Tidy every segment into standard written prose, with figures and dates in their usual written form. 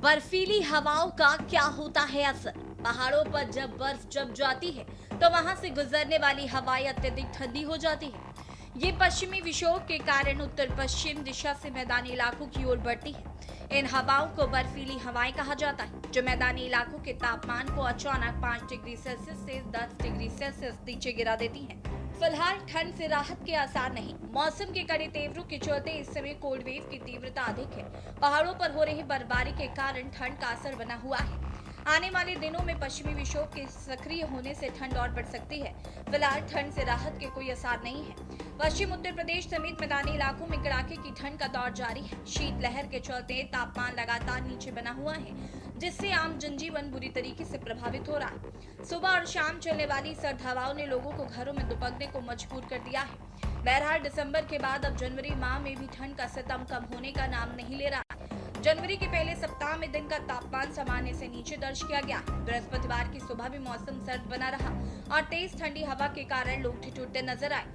बर्फीली हवाओं का क्या होता है असर? पहाड़ों पर जब बर्फ जम जाती है तो वहां से गुजरने वाली हवाएं अत्यधिक ठंडी हो जाती है। ये पश्चिमी विक्षोभ के कारण उत्तर पश्चिम दिशा से मैदानी इलाकों की ओर बढ़ती है। इन हवाओं को बर्फीली हवाएं कहा जाता है, जो मैदानी इलाकों के तापमान को अचानक 5 डिग्री सेल्सियस से 10 डिग्री सेल्सियस नीचे गिरा देती हैं। फिलहाल ठंड से राहत के आसार नहीं। मौसम के कड़े तेवरों के चलते इस समय कोल्ड वेव की तीव्रता अधिक है। पहाड़ों पर हो रही बर्फबारी के कारण ठंड का असर बना हुआ है। आने वाले दिनों में पश्चिमी विक्षोभ के सक्रिय होने से ठंड और बढ़ सकती है। फिलहाल ठंड से राहत के कोई आसार नहीं है। पश्चिम उत्तर प्रदेश समेत मैदानी इलाकों में कड़ाके की ठंड का दौर जारी है। शीतलहर के चलते तापमान लगातार नीचे बना हुआ है, जिससे आम जनजीवन बुरी तरीके से प्रभावित हो रहा है। सुबह और शाम चलने वाली सर्द हवाओं ने लोगों को घरों में दुबकने को मजबूर कर दिया है। बहरहाल दिसंबर के बाद अब जनवरी माह में भी ठंड का सितम कम होने का नाम नहीं ले रहा। जनवरी के पहले सप्ताह में दिन का तापमान सामान्य से नीचे दर्ज किया गया। बृहस्पतिवार की सुबह भी मौसम सर्द बना रहा और तेज ठंडी हवा के कारण लोग ठिठुरते नजर आए।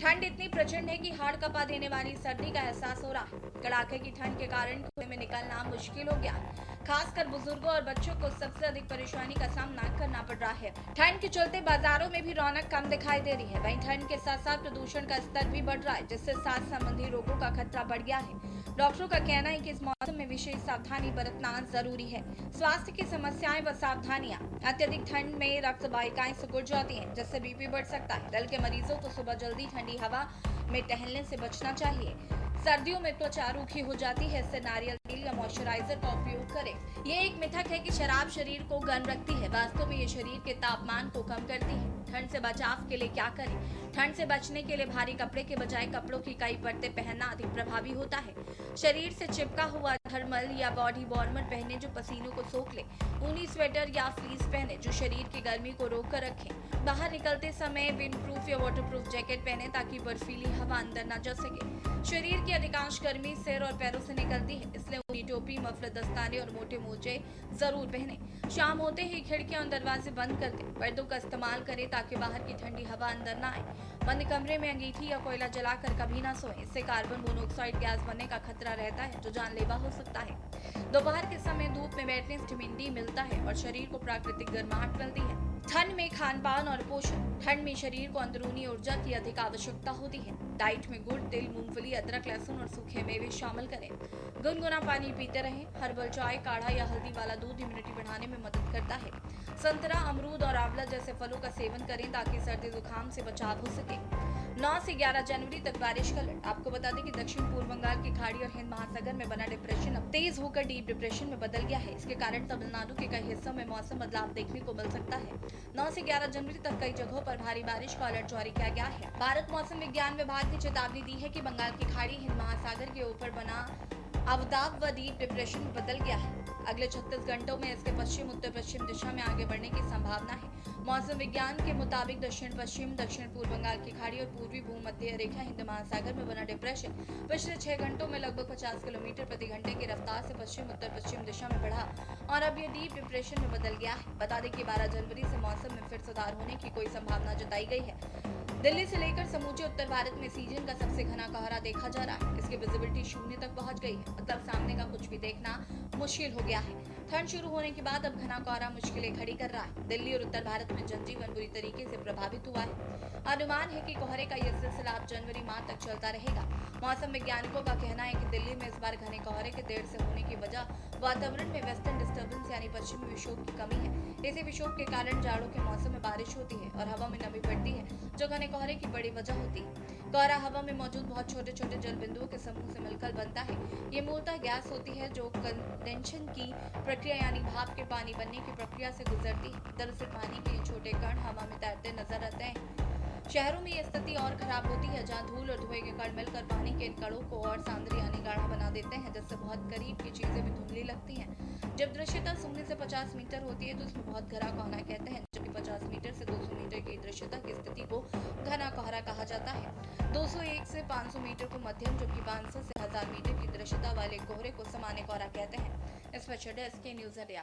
ठंड इतनी प्रचंड है कि हाड़ कपा देने वाली सर्दी का एहसास हो रहा है। कड़ाके की ठंड के कारण खुले में निकलना मुश्किल हो गया। खासकर बुजुर्गों और बच्चों को सबसे अधिक परेशानी का सामना करना पड़ रहा है। ठंड के चलते बाजारों में भी रौनक कम दिखाई दे रही है। वहीं ठंड के साथ साथ प्रदूषण का स्तर भी बढ़ रहा है, जिससे सांस संबंधी रोगों का खतरा बढ़ गया है। डॉक्टरों का कहना है कि इस मौसम में विशेष सावधानी बरतना जरूरी है। स्वास्थ्य की समस्याएं व सावधानियां। अत्यधिक ठंड में रक्त वाहिकाएं सिकुड़ जाती हैं, जिससे बीपी बढ़ सकता है। दिल के मरीजों को सुबह जल्दी ठंडी हवा में टहलने से बचना चाहिए। सर्दियों में त्वचा रूखी हो जाती है, इससे नारियल तेल या मॉइस्चराइजर का उपयोग करें। ये एक मिथक है कि शराब शरीर को गर्म रखती है। वास्तव में ये शरीर के तापमान को कम करती है। ठंड से बचाव के लिए क्या करें? ठंड से बचने के लिए भारी कपड़े के बजाय कपड़ों की कई परतें पहनना अधिक प्रभावी होता है। शरीर से चिपका हुआ थर्मल या बॉडी वार्मर पहने जो पसीनों को सोख ले। ऊनी स्वेटर या फ्लीस पहने जो शरीर की गर्मी को रोक कर रखें। बाहर निकलते समय विंड प्रूफ या वाटर प्रूफ जैकेट पहने ताकि बर्फीली हवा अंदर न जा सके। शरीर की अधिकांश गर्मी सिर और पैरों से निकलती है, इसलिए ऊनी टोपी, मफलर, दस्ताने और मोटे मोजे जरूर पहने। शाम होते ही खिड़कियां और दरवाजे बंद कर दें। पर्दों का इस्तेमाल करें ताकि बाहर की ठंडी हवा अंदर न आए। बंद कमरे में अंगीठी या कोयला जलाकर कभी ना सोएं। इससे कार्बन मोनोऑक्साइड गैस बनने का खतरा रहता है, जो जानलेवा हो सकता है। दोपहर के समय धूप में बैठने से विटामिन डी मिलता है और शरीर को प्राकृतिक गर्माहट मिलती है। ठंड में खान पान और पोषण। ठंड में शरीर को अंदरूनी ऊर्जा की अधिक आवश्यकता होती है। डाइट में गुड़, तिल, मूंगफली, अदरक, लहसुन और सूखे मेवे शामिल करें। गुनगुना पानी पीते रहें। हर्बल चाय, काढ़ा या हल्दी वाला दूध इम्यूनिटी बढ़ाने में मदद करता है। संतरा, अमरूद और आंवला जैसे फलों का सेवन करें ताकि सर्दी जुकाम से बचाव हो सके। 9 से 11 जनवरी तक बारिश का अलर्ट। आपको बता दें कि दक्षिण पूर्व बंगाल की खाड़ी और हिंद महासागर में बना डिप्रेशन अब तेज होकर डीप डिप्रेशन में बदल गया है। इसके कारण तमिलनाडु के कई हिस्सों में मौसम बदलाव देखने को मिल सकता है। 9 से 11 जनवरी तक कई जगहों पर भारी बारिश का अलर्ट जारी किया गया है। भारत मौसम विज्ञान विभाग ने चेतावनी दी है कि बंगाल की खाड़ी हिंद महासागर के ऊपर बना अवदाब व डीप डिप्रेशन में बदल गया है। अगले 36 घंटों में इसके पश्चिम उत्तर पश्चिम दिशा में आगे बढ़ने की संभावना है। मौसम विज्ञान के मुताबिक दक्षिण पश्चिम, दक्षिण पूर्व बंगाल की खाड़ी और पूर्वी भूमध्य रेखा हिंद महासागर में बना डिप्रेशन पिछले 6 घंटों में लगभग 50 किलोमीटर प्रति घंटे की रफ्तार से पश्चिम उत्तर पश्चिम दिशा में बढ़ा और अब ये डीप डिप्रेशन में बदल गया है। बता दें कि 12 जनवरी से मौसम में फिर सुधार होने की कोई संभावना जताई गई है। दिल्ली से लेकर समूचे उत्तर भारत में सीजन का सबसे घना कोहरा देखा जा रहा है। इसकी विजिबिलिटी शून्य तक पहुंच गई है, मतलब सामने का कुछ भी देखना मुश्किल हो गया है। ठंड शुरू होने के बाद अब घना कोहरा मुश्किलें खड़ी कर रहा है। दिल्ली और उत्तर भारत में जनजीवन बुरी तरीके से प्रभावित हुआ है। अनुमान है कि कोहरे का यह सिलसिला अब जनवरी माह तक चलता रहेगा। मौसम वैज्ञानिकों का कहना है कि दिल्ली में इस बार घने कोहरे के देर से होने की वजह वातावरण में वेस्टर्न डिस्टर्बेंस यानी पश्चिमी विक्षोभ की कमी है। इसी विक्षोभ के कारण जाड़ों के मौसम में बारिश होती है और हवा में नमी बढ़ती है, जो घने कोहरे की बड़ी वजह होती है। कोहरा हवा में मौजूद बहुत छोटे छोटे जल बिंदुओं के समूह से मिलकर बनता है। ये मूलतः गैस होती है जो कंडेंशन की प्रक्रिया यानी भाप के पानी बनने की प्रक्रिया से गुजरती है। दरअसल पानी के ये छोटे कण हवा में तैरते नजर आते हैं। शहरों में ये स्थिति और खराब होती है, जहाँ धूल और धुएं के कण मिलकर पानी के इन कणों को और सांद्र यानी गाढ़ा बना देते हैं, जिससे बहुत करीब की चीजें भी धुंधली लगती हैं। जब दृश्यता 0 से 50 मीटर होती है तो उसमें बहुत घना कोहरा कहते हैं, जबकि 50 मीटर से 200 मीटर की दृश्यता की स्थिति को घना कोहरा कहा जाता है। 201 से 500 मीटर को मध्यम, जबकि 500 से 1000 मीटर की दृश्यता वाले कोहरे को सामान्य कोहरा कहते हैं। इस पर न्यूज इंडिया।